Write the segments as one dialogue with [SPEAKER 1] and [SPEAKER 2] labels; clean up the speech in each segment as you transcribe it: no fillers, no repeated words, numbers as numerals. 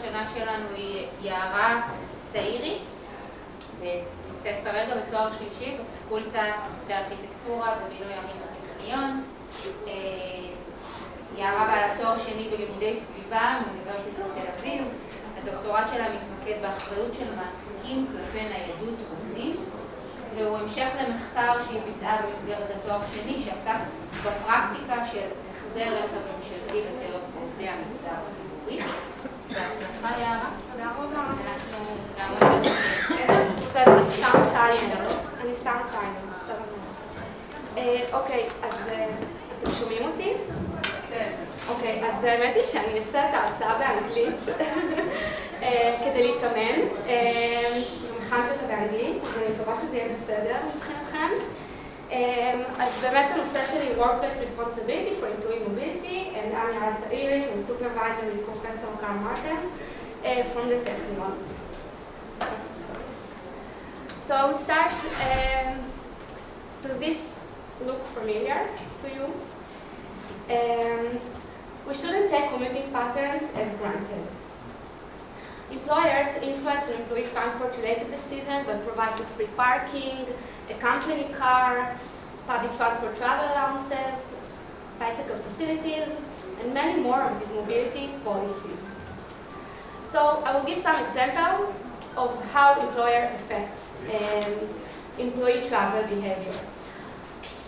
[SPEAKER 1] הראשונה שלנו היא יערה צאירי, ונמצאת כרגע בתואר שלישי בפקולטה לארכיטקטורה ובינוי ערים בטכניון. יערה בעלת תואר שני בלימודי סביבה מאוניברסיטת תל אביב. הדוקטורט שלה מתמקד באחריות של מעסיקים כלפי ניידות עובדים, והוא המשך למחקר שהיא ביצעה במסגרת התואר שני שעסק בפרקטיקה של החזר רכב ממשלתי בקרב עובדי המגזר הציבורי. בהצלחה יערה.
[SPEAKER 2] תודה רבה.
[SPEAKER 1] אנחנו נעמוד בסדר.
[SPEAKER 2] בסדר, אני סתם טיימר, בסדר מאוד. אוקיי, אז אתם שומעים אותי?
[SPEAKER 1] כן.
[SPEAKER 2] אוקיי, אז האמת היא שאני אעשה את ההרצאה באנגלית כדי להתאמן. הכנתי אותה באנגלית, ואני מקווה שזה יהיה בסדר מבחינתכם. אז באמת הנושא שלי Workplace Responsibility for Employee Mobility, and I'm Yaara Tsairi, my supervisor is Professor Karel Martens from the Technion. So start, does this look familiar to you? We shouldn't take commuting patterns as granted. Employers influence an employee transport-related decisions by providing free parking, a company car, public transport travel allowances, bicycle facilities, and many more of these mobility policies. So I will give some examples of how employer affects employee travel behavior.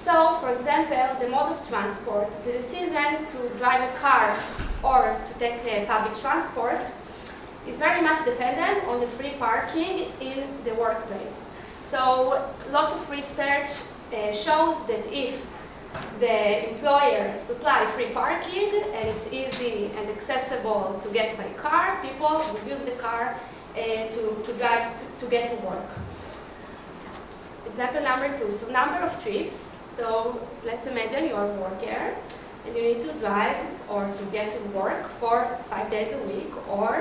[SPEAKER 2] So, for example, the mode of transport, the decision to drive a car or to take public transport is very much dependent on the free parking in the workplace. So, lots of research shows that if the employer supplies free parking and it's easy and accessible to get by car, people will use the car to get to work. Example number 2, so number of trips. So let's imagine you're a worker and you need to drive or to get to work for 5 days a week, or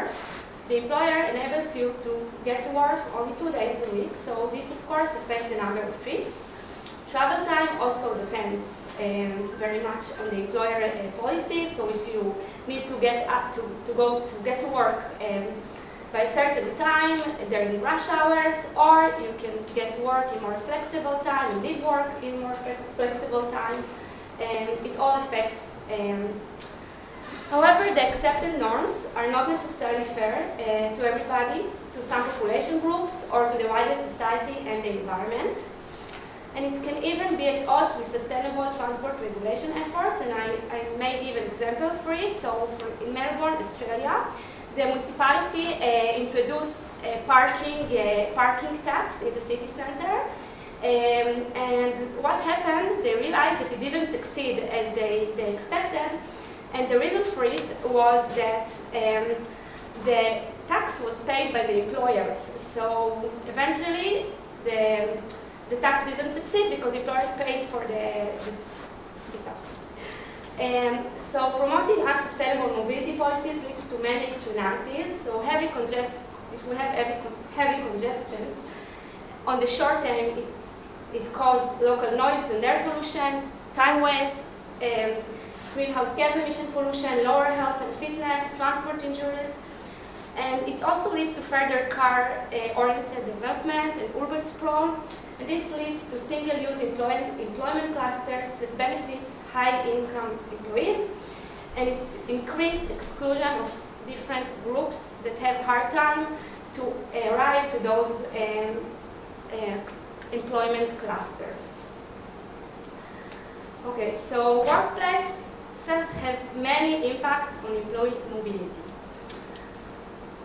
[SPEAKER 2] the employer enables you to get to work only 2 days a week. So this of course affects the number of trips. Travel time also depends very much on the employer policies. So if you need to get up to get to work by a certain time during rush hours, or you can get to work in more flexible time and leave work in more flexible time. It all affects. However, the accepted norms are not necessarily fair to everybody, to some population groups, or to the wider society and the environment. And it can even be at odds with sustainable transport regulation efforts, and I may give an example for it. So in Melbourne, Australia, the municipality introduced a parking tax in the city center, and what happened, they realized that it didn't succeed as they expected, and the reason for it was that the tax was paid by the employers. So eventually the tax didn't succeed because the employers paid for the tax. So promoting unsustainable mobility policies leads to many externalities. So if we have heavy congestions, on the short term it causes local noise and air pollution, time waste, greenhouse gas emission pollution, lower health and fitness, transport injuries, and it also leads to further car-oriented development and urban sprawl. And this leads to single-use employment clusters that benefits high-income employees, and it increases exclusion of different groups that have hard time to arrive to those employment clusters. Okay, so workplaces have many impacts on employee mobility.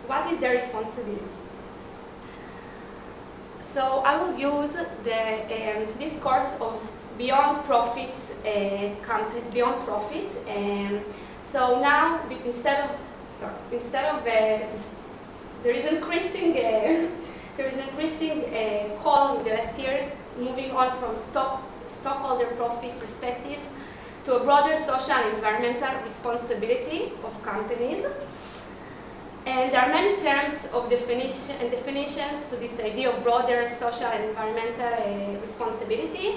[SPEAKER 2] What is their responsibility? So I will use this course of Beyond Profit. So now instead of there is increasing call in the last year, moving on from stockholder profit perspectives to a broader social and environmental responsibility of companies. And there are many terms of definitions to this idea of broader social and environmental responsibility,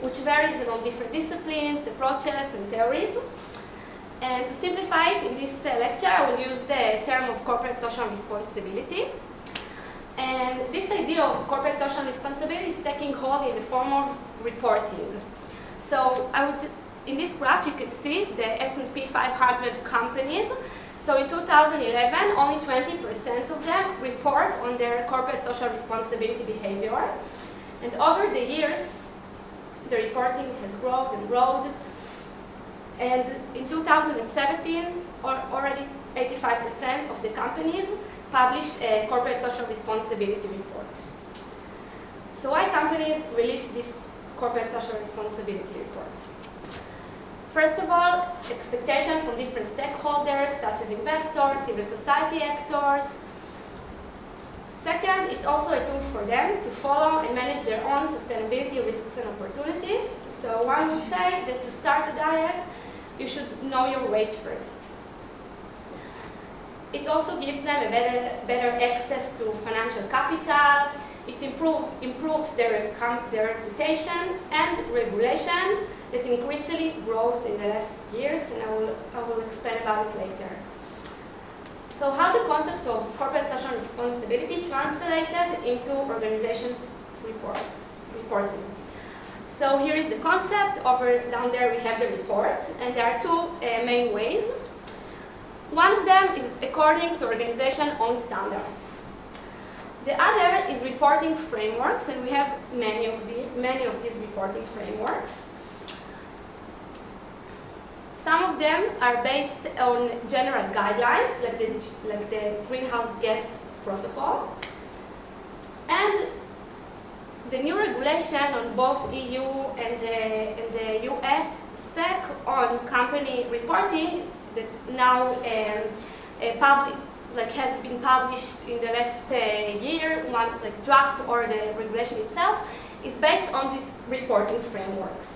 [SPEAKER 2] which varies among different disciplines, approaches, and theories. And to simplify it, in this lecture, I will use the term of corporate social responsibility. And this idea of corporate social responsibility is taking hold in the form of reporting. So in this graph, you can see the S&P 500 companies. So in 2011, only 20% of them report on their corporate social responsibility behavior. And over the years, the reporting has grown and grown. And in 2017, already 85% of the companies published a corporate social responsibility report. So why companies release this corporate social responsibility report? First of all, expectations from different stakeholders, such as investors, civil society actors. Second, it's also a tool for them to follow and manage their own sustainability risks and opportunities. So one would say that to start a diet, you should know your weight first. It also gives them a better access to financial capital. It improves their reputation and regulation that increasingly grows in the last years, and I will explain about it later. So how the concept of corporate social responsibility translated into organizations' reporting. So here is the concept. Down there we have the report, and there are two main ways. One of them is according to organization own standards. The other is reporting frameworks, and we have many of these reporting frameworks. Some of them are based on general guidelines, like the greenhouse gas protocol. And the new regulation on both EU and the US SEC on company reporting that now has been published in the last year, one draft or the regulation itself, is based on these reporting frameworks.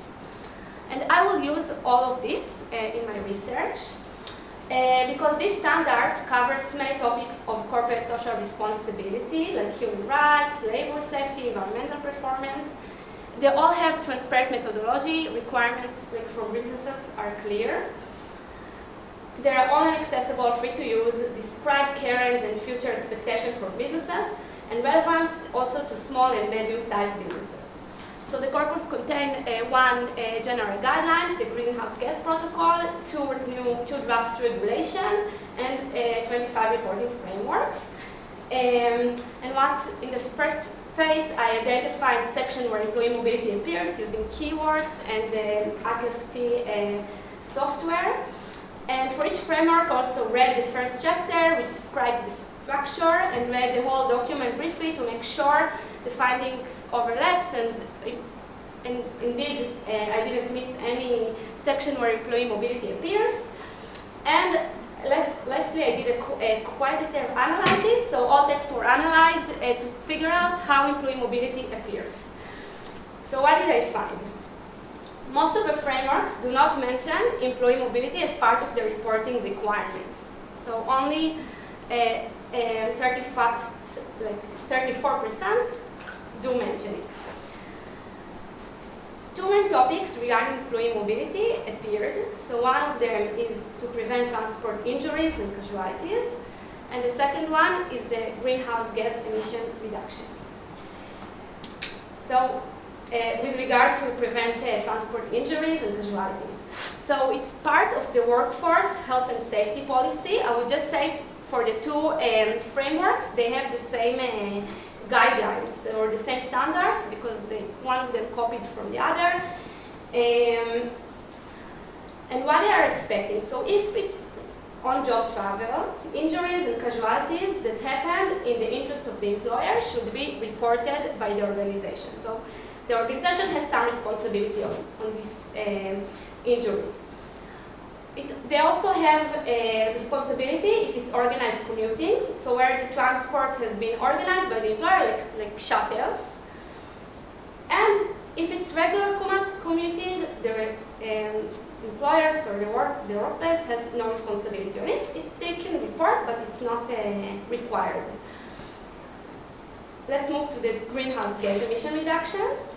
[SPEAKER 2] And I will use all of this in my research because these standards cover many topics of corporate social responsibility, like human rights, labor safety, environmental performance. They all have transparent methodology. Requirements for businesses are clear. They are online accessible, free to use, describe current and future expectations for businesses, and relevant also to small and medium-sized businesses. So the corpus contains one general guidelines, the greenhouse gas protocol, two draft regulations, and 25 reporting frameworks. And in the first phase, I identified a section where employee mobility appears using keywords and the Atlas T software. And for each framework, also read the first chapter, which described the structure, and read the whole document briefly to make sure the findings overlaps, and indeed I didn't miss any section where employee mobility appears. And lastly, I did a qualitative analysis, so all texts were analyzed to figure out how employee mobility appears. So what did I find? Most of the frameworks do not mention employee mobility as part of the reporting requirements. So only 34% do mention it. Two main topics regarding employee mobility appeared. So one of them is to prevent transport injuries and casualties, and the second one is the greenhouse gas emission reduction. So with regard to prevent transport injuries and casualties. So it's part of the workforce health and safety policy. I would just say for the two frameworks, they have the same guidelines or the same standards because one of them copied from the other. And what they are expecting. So if it's on-job travel, injuries and casualties that happened in the interest of the employer should be reported by the organization. So the organization has some responsibility on these injuries. They also have a responsibility if it's organized commuting, so where the transport has been organized by the employer, like shuttles. And if it's regular commuting, the employers or the workplace has no responsibility on it. They can report, but it's not required. Let's move to the greenhouse gas emission reductions.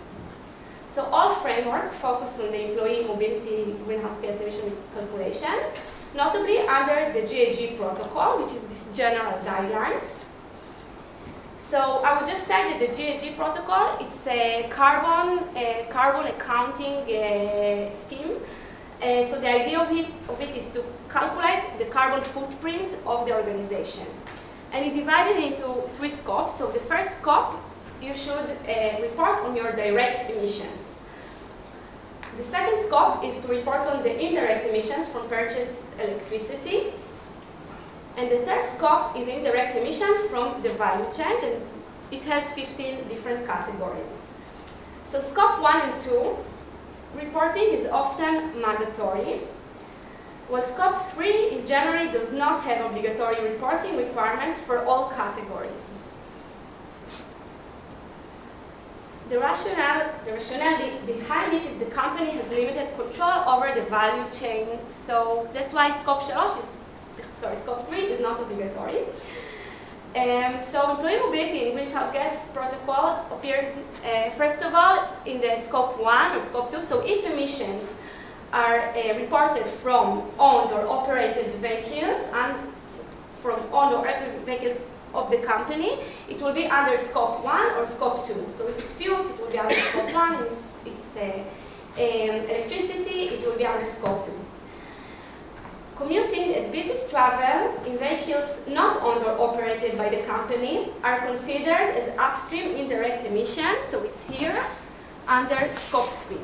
[SPEAKER 2] So all frameworks focus on the employee mobility greenhouse gas emission calculation. notably under the GHG protocol, which is this general guidelines. So I would just say that the GHG protocol, it's a carbon accounting scheme. So the idea of it is to calculate the carbon footprint of the organization. And it's divided into 3 scopes. So the first scope, you should report on your direct emissions. The second scope is to report on the indirect emissions from purchased electricity. And the third scope is indirect emissions from the value chain, and it has 15 different categories. So scope 1 and 2, reporting is often mandatory, while scope 3 generally does not have obligatory reporting requirements for all categories. The rationale behind it is the company has limited control over the value chain, so that's why scope 3 is not obligatory. So employee mobility in greenhouse gas protocol appeared first of all in the scope 1 or scope 2. So if emissions are reported from owned or operated vehicles and from owned or operated vehicles of the company, it will be under scope 1 or scope 2. So if it's fuels, it will be under scope 1, and if it's electricity, it will be under scope 2. Commuting and business travel in vehicles not owned or operated by the company are considered as upstream indirect emissions, so it's here under scope 3.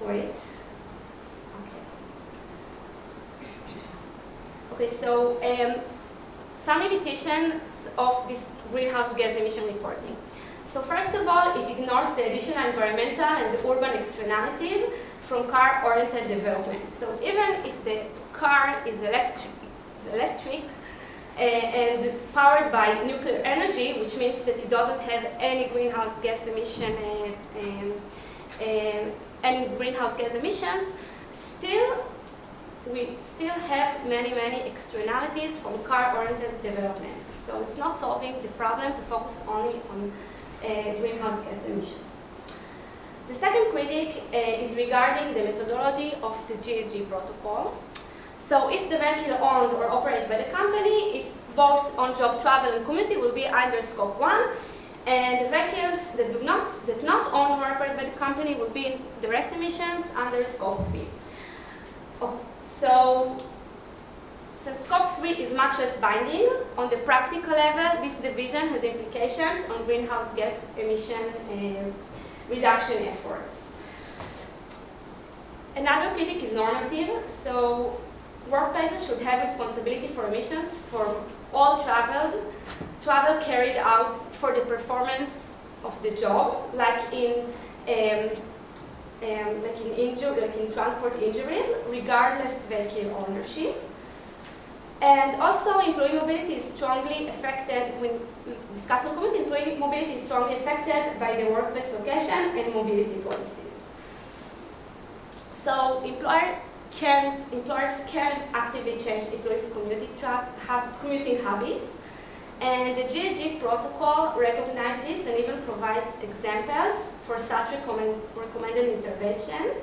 [SPEAKER 2] Wait. Okay, so some limitations of this greenhouse gas emission reporting. So first of all, it ignores the additional environmental and urban externalities from car-oriented development. So even if the car is electric and powered by nuclear energy, which means that it doesn't have any greenhouse gas emission, we still have many externalities from car-oriented development. So it's not solving the problem to focus only on greenhouse gas emissions. The second critique is regarding the methodology of the GHG protocol. So if the vehicle owned or operated by the company, both on-job travel and commuting will be under scope 1, and the vehicles that not own or operate by the company will be in direct emissions under scope 3. So, since scope 3 is much less binding, on the practical level, this division has implications on greenhouse gas emission reduction efforts. Another critique is normative. So, workplaces should have responsibility for emissions for all travel carried out for the performance of the job, like in transport injuries, regardless vehicle ownership. And also, employee mobility is strongly affected, when we discuss on community, employee mobility is strongly affected by the workplace location and mobility policies. So, employers can actively change employees' commuting habits. And the GHG protocol recognizes this and even provides examples for such recommended intervention.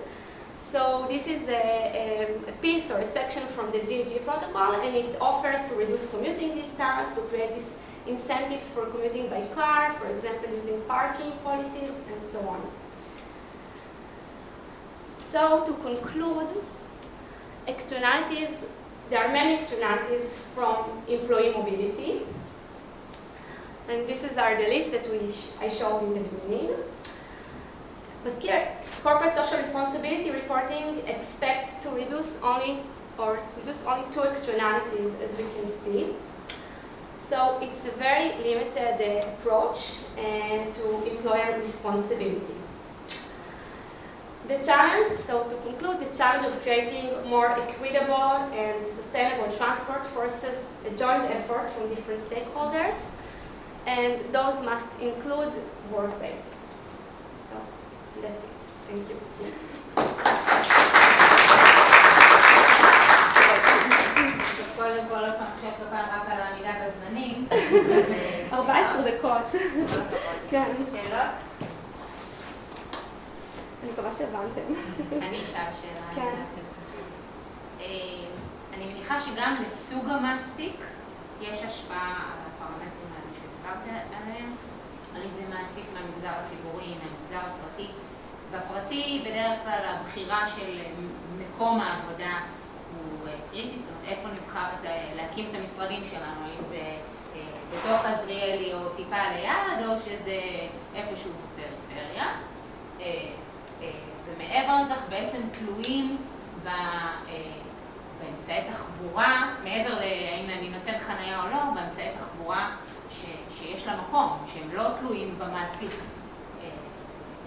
[SPEAKER 2] So this is a piece or a section from the GHG protocol, and it offers to reduce commuting distance, to create these incentives for commuting by car, for example, using parking policies, and so on. So to conclude, externalities, there are many externalities from employee mobility. And this is the list that I showed in the beginning. But here, corporate social responsibility reporting expect to reduce only 2 externalities, as we can see. So it's a very limited approach to employer responsibility. The challenge, so to conclude, the challenge of creating more equitable and sustainable transport forces a joint effort from different stakeholders, and those must include workplaces. So that's it. Thank you.
[SPEAKER 1] קודם כל, עוד פעם, חושבת פעם רק על העמידה בזמנים.
[SPEAKER 2] 14 דקות. כן.
[SPEAKER 1] שאלות?
[SPEAKER 2] אני מקווה מקווה שהבנתם.
[SPEAKER 1] אני אשאל שאלה.
[SPEAKER 2] כן.
[SPEAKER 1] אני מניחה שגם לסוג המעסיק יש השפעה על הפרמטרים האלה שדיברת עליהם. אם זה מעסיק מהמגזר הציבורי, מהמגזר הפרטי. בפרטי בדרך כלל הבחירה של מקום העבודה הוא קריטי, זאת אומרת איפה נבחר להקים את המשרדים שלנו, אם זה בתוך עזריאלי או טיפה ליד, או שזה איפשהו בפריפריה. ומעבר לכך בעצם תלויים באמצעי תחבורה, מעבר לאם אני נותן חנייה או לא, באמצעי תחבורה שיש לה מקום, שהם לא תלויים במעסיק.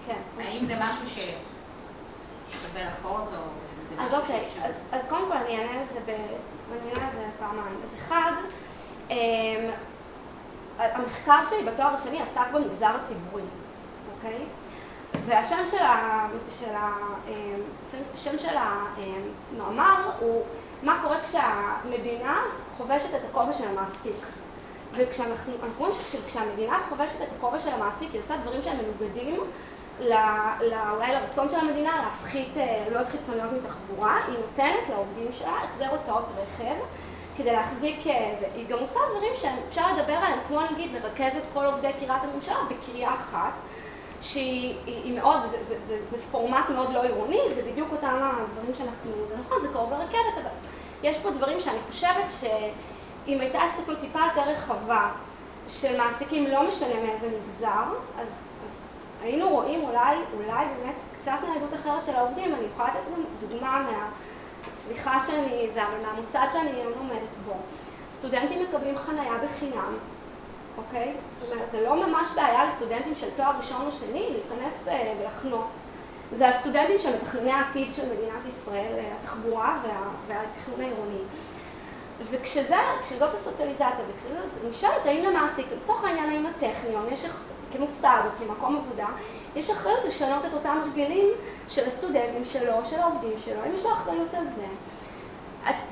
[SPEAKER 2] כן.
[SPEAKER 1] האם זה משהו ששווה לחקור אותו?
[SPEAKER 2] אז אוקיי, אז קודם כל אני אענה על זה פעמיים. אז אחד, המחקר שלי בתואר השני עסק במגזר הציבורי, אוקיי? והשם של המאמר הוא מה קורה כשהמדינה חובשת את הכובע של המעסיק. ואנחנו רואים שכשהמדינה חובשת את הכובע של המעסיק, היא עושה דברים שהם מנוגדים אולי לרצון של המדינה להפחית עלויות חיצוניות מתחבורה. היא נותנת לעובדים שלה החזר הוצאות רכב כדי להחזיק זה. היא גם עושה דברים שאפשר לדבר עליהם, כמו נגיד לרכז את כל עובדי קריית הממשלה בקריאה אחת, שהיא מאוד, זה פורמט מאוד לא עירוני, זה בדיוק אותם הדברים שאנחנו, זה נכון, זה קרוב לרכבת, אבל יש פה דברים שאני חושבת שאם הייתה הסתכלות טיפה יותר רחבה של מעסיקים לא משנה מאיזה מגזר, אז היינו רואים אולי באמת קצת ניידות אחרת של העובדים. אני יכולה לתת גם דוגמה מהמוסד שאני לומדת בו. סטודנטים מקבלים חנייה בחינם, אוקיי? זאת אומרת, זה לא ממש בעיה לסטודנטים של תואר ראשון או שני להיכנס ולחנות. זה הסטודנטים של מתכנני העתיד של מדינת ישראל, התחבורה והתכנון העירוני. וכשזאת הסוציאליזציה, אני שואלת האם למעסיק, לצורך העניין האם הטכניון, כמוסד או כמקום עבודה, יש אחריות לשנות את אותם הרגלים של הסטודנטים שלו, של העובדים שלו, אם יש לו אחריות על זה.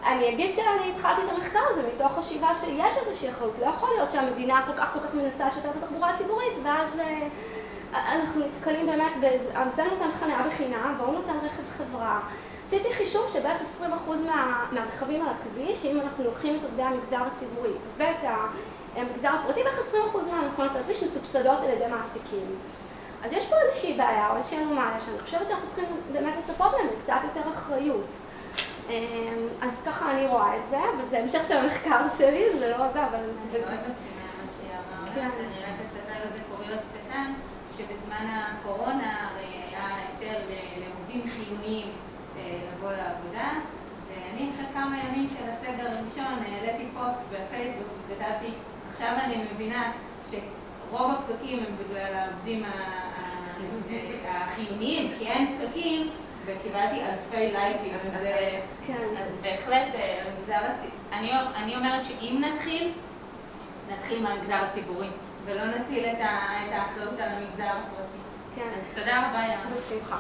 [SPEAKER 2] אני אגיד שאני התחלתי את המחקר הזה מתוך חשיבה שיש איזושהי אחריות. לא יכול להיות שהמדינה כל כך מנסה לשפר את התחבורה הציבורית, ואז אנחנו נתקלים באמת זה נותן חניה בחינם, והוא נותן רכב חברה. עשיתי חישוב שבערך 20% מהרכבים על הכביש, אם אנחנו לוקחים את עובדי המגזר הציבורי ואת המגזר הפרטי, בערך 20% מהמכונות על הכביש מסובסדות על ידי מעסיקים. אז יש פה איזושהי בעיה או איזושהי אנומליה שאני חושבת שאנחנו צריכים באמת לצפות להם קצת יותר אחריות. אז ככה אני רואה את זה, אבל זה המשך של המחקר שלי, זה לא זה, אבל...
[SPEAKER 1] אני מאוד מסכימה מה שיערה אומרת, אני רק אספר לזה קוריוז קטן, שבזמן הקורונה הרי היה היתר לעובדים חיוניים לבוא לעבודה, ואני אחרי כמה ימים של הסגר הראשון העליתי פוסט בפייסבוק וכתבתי, עכשיו אני מבינה שרוב הפקקים הם בגלל העובדים החיוניים, כי אין פקקים, וקיבלתי אלפי לייקים, אז בהחלט אני אומרת שאם נתחיל מהמגזר הציבורי, ולא נטיל את האחריות על המגזר הפרטי. אז תודה רבה, יערה.
[SPEAKER 2] בשמחה.